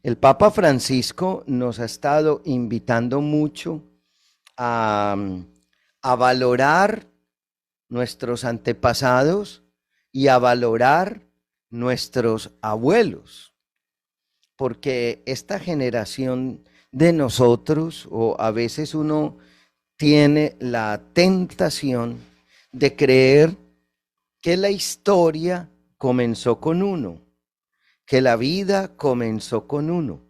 El Papa Francisco nos ha estado invitando mucho a, a valorar nuestros antepasados y a valorar nuestros abuelos, porque esta generación de nosotros, o a veces uno tiene la tentación de creer que la historia comenzó con uno, que la vida comenzó con uno.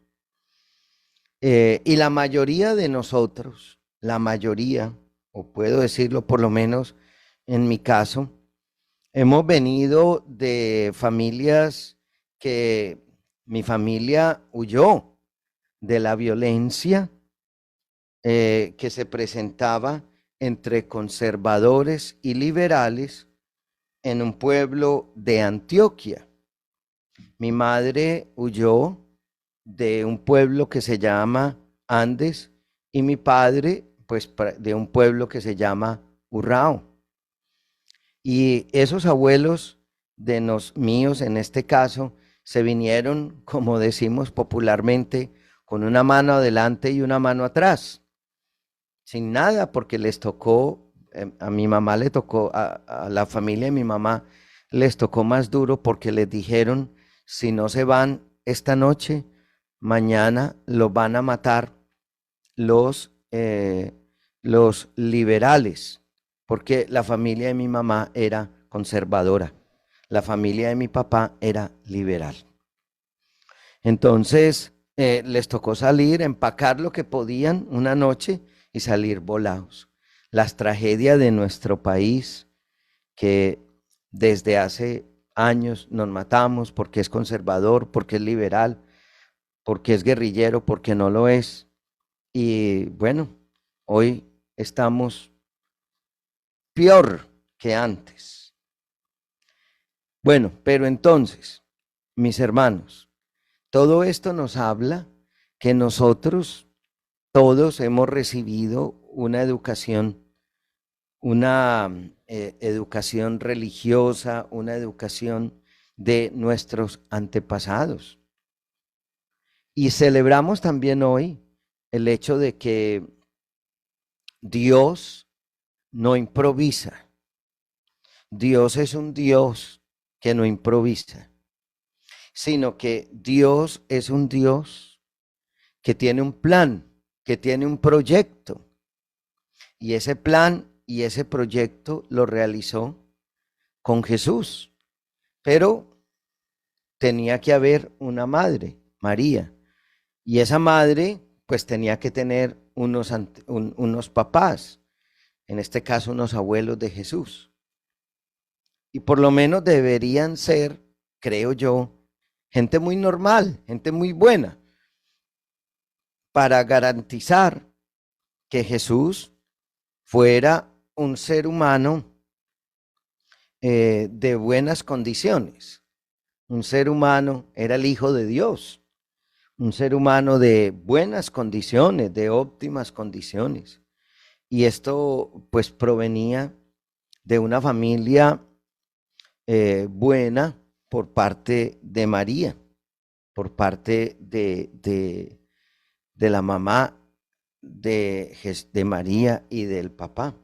Y la mayoría de nosotros, la mayoría, o puedo decirlo por lo menos en mi caso, hemos venido de familias que mi familia huyó de la violencia que se presentaba entre conservadores y liberales en un pueblo de Antioquia. Mi madre huyó de un pueblo que se llama Andes y mi padre, pues, de un pueblo que se llama Urrao. Y esos abuelos de los míos, en este caso, se vinieron, como decimos popularmente, con una mano adelante y una mano atrás, sin nada, porque les tocó, a mi mamá le tocó, a la familia de mi mamá les tocó más duro porque les dijeron, si no se van esta noche, mañana los van a matar los, eh, los liberales, porque la familia de mi mamá era conservadora, la familia de mi papá era liberal. Entonces, les tocó salir, empacar lo que podían una noche y salir volados. Las tragedias de nuestro país, que desde hace años nos matamos porque es conservador, porque es liberal, porque es guerrillero, porque no lo es. Y bueno, hoy estamos peor que antes. Bueno, pero entonces, mis hermanos, todo esto nos habla que nosotros todos hemos recibido una educación religiosa, una educación de nuestros antepasados. Y celebramos también hoy el hecho de que Dios no improvisa. Dios es un Dios que no improvisa, sino que Dios es un Dios que tiene un plan, que tiene un proyecto. Y ese plan y ese proyecto lo realizó con Jesús. Pero tenía que haber una madre, María. Y esa madre, pues tenía que tener unos papás, en este caso unos abuelos de Jesús. Y por lo menos deberían ser, creo yo, gente muy normal, gente muy buena, para garantizar que Jesús fuera un ser humano de buenas condiciones. Un ser humano, era el Hijo de Dios, un ser humano de buenas condiciones, de óptimas condiciones. Y esto pues provenía de una familia buena por parte de María, por parte de la mamá de María y del papá.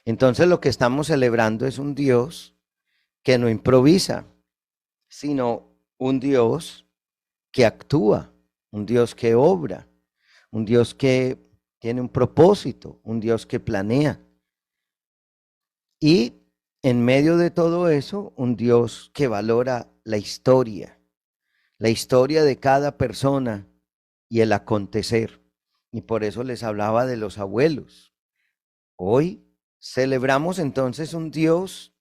Entonces lo que estamos celebrando es un Dios que no improvisa, sino un Dios que actúa, un Dios que obra, un Dios que tiene un propósito, un Dios que planea. Y en medio de todo eso, un Dios que valora la historia de cada persona y el acontecer. Y por eso les hablaba de los abuelos. Hoy celebramos entonces un Dios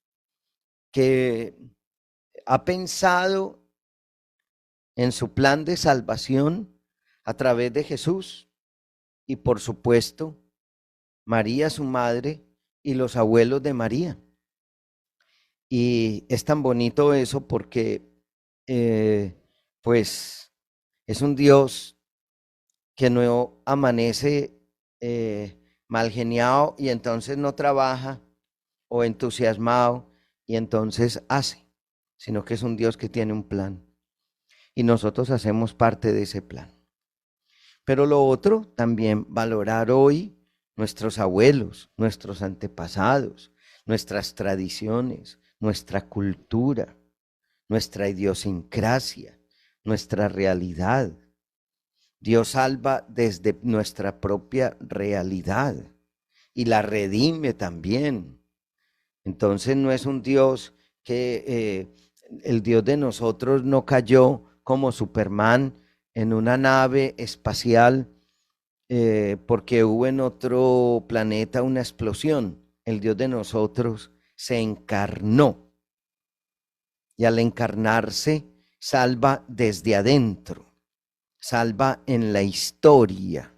que ha pensado en su plan de salvación a través de Jesús y por supuesto María su madre y los abuelos de María. Y es tan bonito eso porque eh, pues es un Dios que no amanece mal geniado y entonces no trabaja o entusiasmado y entonces hace, sino que es un Dios que tiene un plan. y nosotros hacemos parte de ese plan. Pero lo otro, también valorar hoy nuestros abuelos, nuestros antepasados, nuestras tradiciones, nuestra cultura, nuestra idiosincrasia, nuestra realidad. Dios salva desde nuestra propia realidad y la redime también. Entonces no es un Dios que el Dios de nosotros no cayó como Superman en una nave espacial porque hubo en otro planeta una explosión. El Dios de nosotros se encarnó y al encarnarse salva desde adentro, salva en la historia.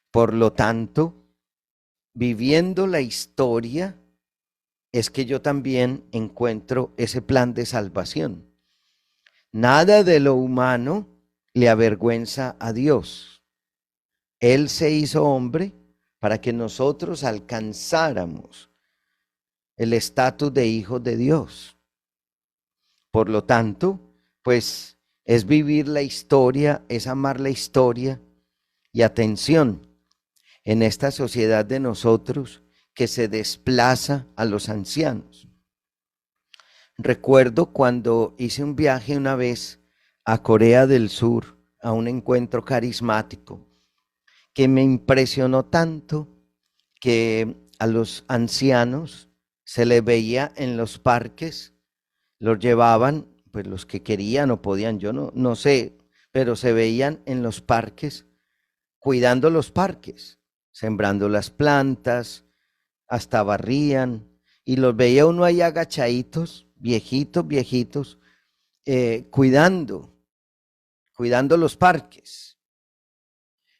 Por lo tanto, viviendo la historia es que yo también encuentro ese plan de salvación. Nada de lo humano le avergüenza a Dios. Él se hizo hombre para que nosotros alcanzáramos el estatus de hijos de Dios. Por lo tanto, pues es vivir la historia, es amar la historia. Y atención, en esta sociedad de nosotros que se desplaza a los ancianos. Recuerdo cuando hice un viaje una vez a Corea del Sur, a un encuentro carismático, que me impresionó tanto que a los ancianos se les veía en los parques, los llevaban, pues los que querían o podían, yo no sé, pero se veían en los parques, cuidando los parques, sembrando las plantas, hasta barrían, y los veía uno ahí agachaditos, viejitos, cuidando los parques.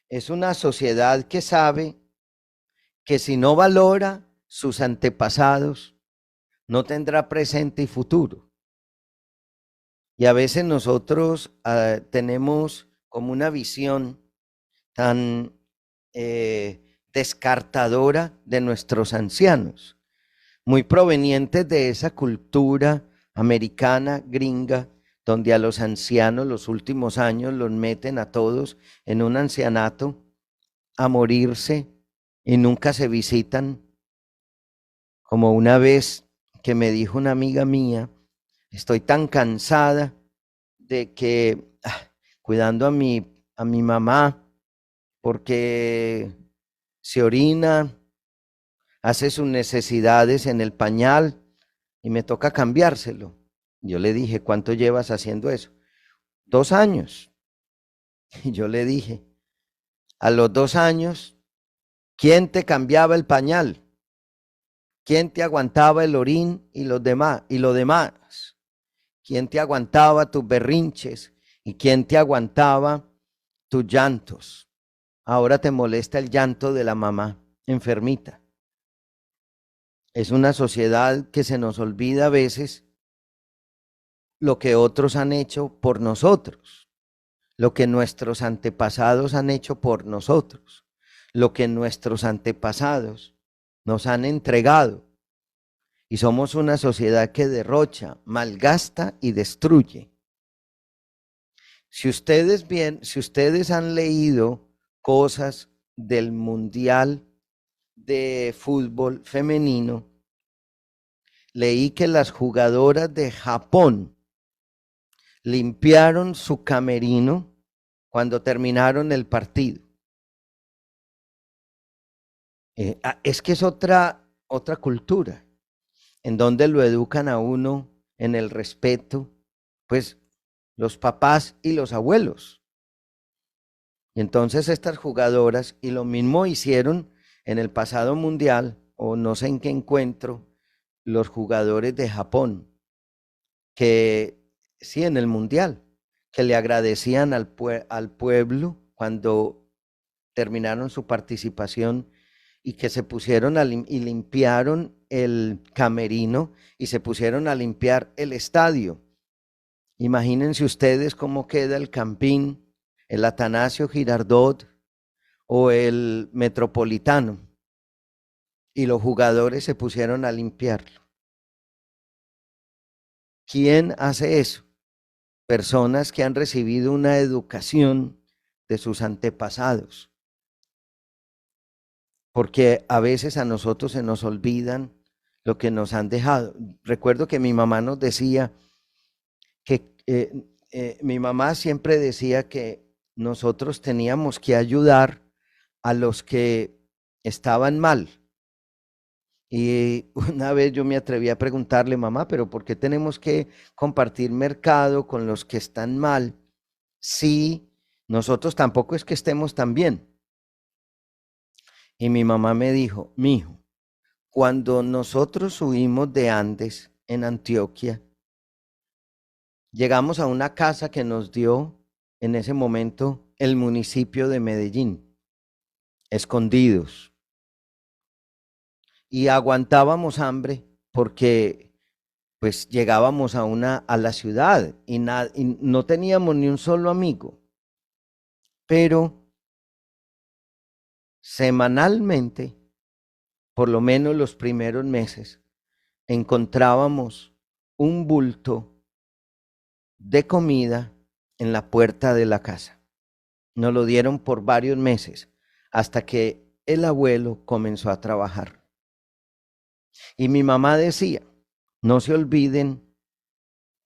Es una sociedad que sabe que si no valora sus antepasados, no tendrá presente y futuro. Y a veces nosotros tenemos como una visión tan descartadora de nuestros ancianos, muy provenientes de esa cultura americana, gringa, donde a los ancianos los últimos años los meten a todos en un ancianato a morirse y nunca se visitan. Como una vez que me dijo una amiga mía, estoy tan cansada de que cuidando a mi mamá, porque se orina, hace sus necesidades en el pañal y me toca cambiárselo. Yo le dije, ¿cuánto llevas haciendo eso? 2 años. Y yo le dije, a los 2 años, ¿quién te cambiaba el pañal? ¿Quién te aguantaba el orín y los demás y lo demás? ¿Quién te aguantaba tus berrinches y quién te aguantaba tus llantos? Ahora te molesta el llanto de la mamá enfermita. Es una sociedad que se nos olvida a veces lo que otros han hecho por nosotros, lo que nuestros antepasados han hecho por nosotros, lo que nuestros antepasados nos han entregado. Y somos una sociedad que derrocha, malgasta y destruye. Si ustedes han leído cosas del Mundial de Fútbol Femenino, leí que las jugadoras de Japón limpiaron su camerino cuando terminaron el partido. Es que es otra cultura, en donde lo educan a uno en el respeto, pues los papás y los abuelos. Y entonces estas jugadoras, y lo mismo hicieron en el pasado mundial, o no sé en qué encuentro, los jugadores de Japón, que sí, en el mundial, que le agradecían al pueblo cuando terminaron su participación y que se pusieron y limpiaron el camerino y se pusieron a limpiar el estadio. Imagínense ustedes cómo queda el Campín, el Atanasio Girardot o el Metropolitano, y los jugadores se pusieron a limpiarlo. ¿Quién hace eso? personas que han recibido una educación de sus antepasados, porque a veces a nosotros se nos olvidan lo que nos han dejado. Recuerdo que mi mamá nos decía que mi mamá siempre decía que nosotros teníamos que ayudar a los que estaban mal. Y una vez yo me atreví a preguntarle, mamá, pero ¿por qué tenemos que compartir mercado con los que están mal si nosotros tampoco es que estemos tan bien? Y mi mamá me dijo, mijo, cuando nosotros subimos de Andes en Antioquia, llegamos a una casa que nos dio en ese momento el municipio de Medellín, escondidos, y aguantábamos hambre porque pues llegábamos a la ciudad y no teníamos ni un solo amigo, pero semanalmente, por lo menos los primeros meses, encontrábamos un bulto de comida en la puerta de la casa. Nos lo dieron por varios meses hasta que el abuelo comenzó a trabajar. Y mi mamá decía, no se olviden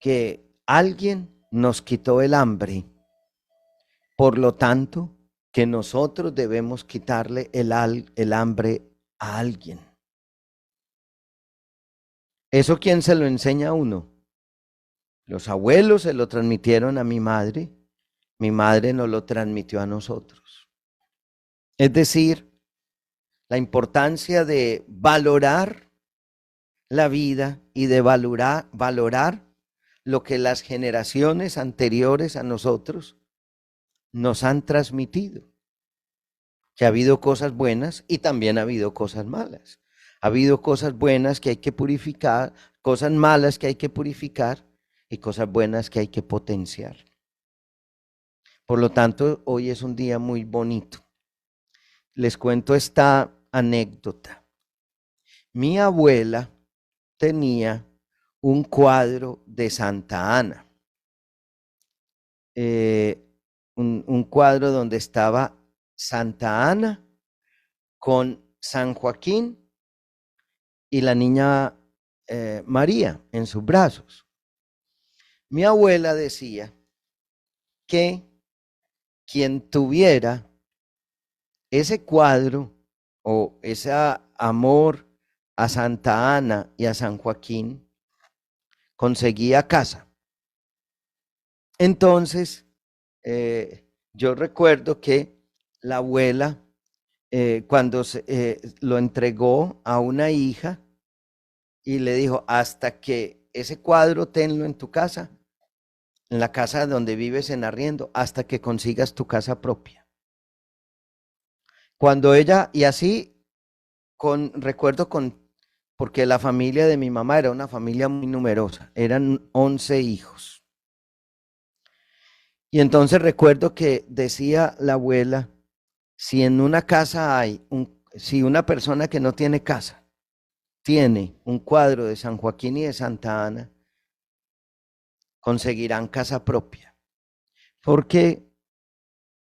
que alguien nos quitó el hambre, por lo tanto, que nosotros debemos quitarle el hambre a alguien. ¿Eso quién se lo enseña a uno? Los abuelos se lo transmitieron a mi madre nos lo transmitió a nosotros. Es decir, la importancia de valorar la vida y de valorar lo que las generaciones anteriores a nosotros nos han transmitido. Que ha habido cosas buenas y también ha habido cosas malas. Ha habido cosas buenas que hay que purificar, cosas malas que hay que purificar y cosas buenas que hay que potenciar. Por lo tanto, hoy es un día muy bonito. Les cuento esta anécdota. Mi abuela tenía un cuadro de Santa Ana, un cuadro donde estaba Santa Ana con San Joaquín y la niña María en sus brazos. Mi abuela decía que quien tuviera ese cuadro o ese amor a Santa Ana y a San Joaquín, conseguía casa. Entonces, yo recuerdo que la abuela, cuando lo entregó a una hija y le dijo, hasta que ese cuadro tenlo en tu casa, en la casa donde vives en arriendo, hasta que consigas tu casa propia. Cuando ella, y así, recuerdo porque la familia de mi mamá era una familia muy numerosa, eran 11 hijos. Y entonces recuerdo que decía la abuela, si en una casa si una persona que no tiene casa tiene un cuadro de San Joaquín y de Santa Ana, conseguirán casa propia. Porque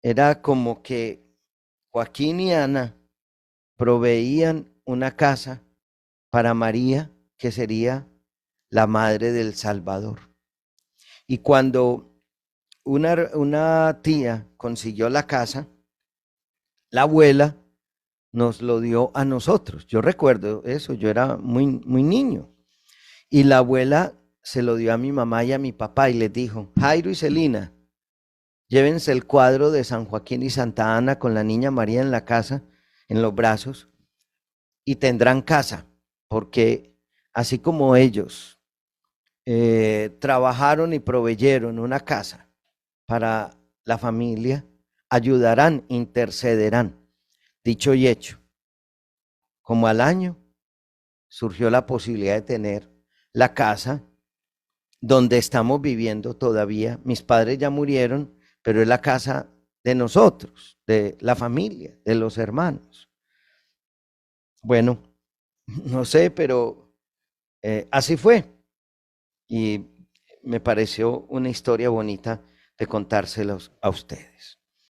era como que Joaquín y Ana proveían una casa para María, que sería la madre del Salvador. Y cuando una tía consiguió la casa, la abuela nos lo dio a nosotros. Yo recuerdo eso, yo era muy, muy niño. Y la abuela se lo dio a mi mamá y a mi papá y les dijo, Jairo y Celina, llévense el cuadro de San Joaquín y Santa Ana con la niña María en la casa, en los brazos, y tendrán casa, porque así como ellos trabajaron y proveyeron una casa para la familia, ayudarán, intercederán. Dicho y hecho, como al año surgió la posibilidad de tener la casa donde estamos viviendo todavía. Mis padres ya murieron, pero es la casa de nosotros, de la familia, de los hermanos. Bueno, no sé, pero así fue. Y me pareció una historia bonita de contárselos a ustedes.